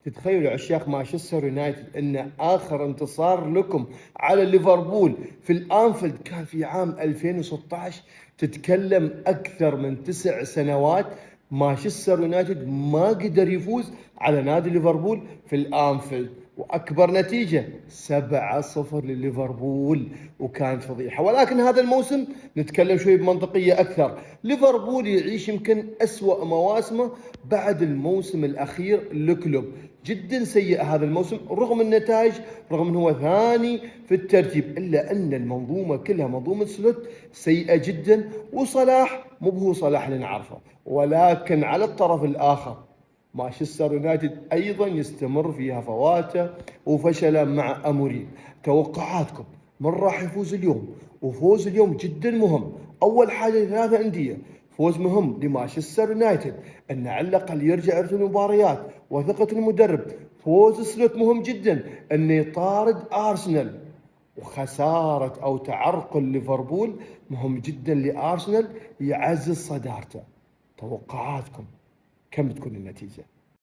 تتخيلوا عشاق مانشستر يونايتد ان اخر انتصار لكم على ليفربول في الانفيلد كان في عام 2016؟ تتكلم اكثر من 9 سنوات مانشستر يونايتد ما قدر يفوز على نادي ليفربول في الانفيلد، واكبر نتيجه 7-0 لليفربول، وكانت فضيحه. ولكن هذا الموسم نتكلم شوي بمنطقيه اكثر. ليفربول يعيش يمكن اسوأ مواسمه بعد الموسم الاخير لكلوب. جدا سيء هذا الموسم رغم النتائج، رغم انه هو ثاني في الترتيب، الا ان المنظومه كلها منظومه سلوت سيئه جدا. وصلاح مو هو صلاح اللي نعرفه. ولكن على الطرف الاخر مانشستر يونايتد ايضا يستمر في هفواته وفشله مع اموريم. توقعاتكم من راح يفوز اليوم؟ وفوز اليوم جدا مهم. اول حاجه 3 انديه، فوز مهم لمانشستر يونايتد ان على الاقل يرجع يرتب المباريات وثقه المدرب. فوز سلوت مهم جدا انه يطارد ارسنال. وخساره او تعرقل ليفربول مهم جدا لارسنال يعزز صدارته. توقعاتكم كم تكون النتيجه؟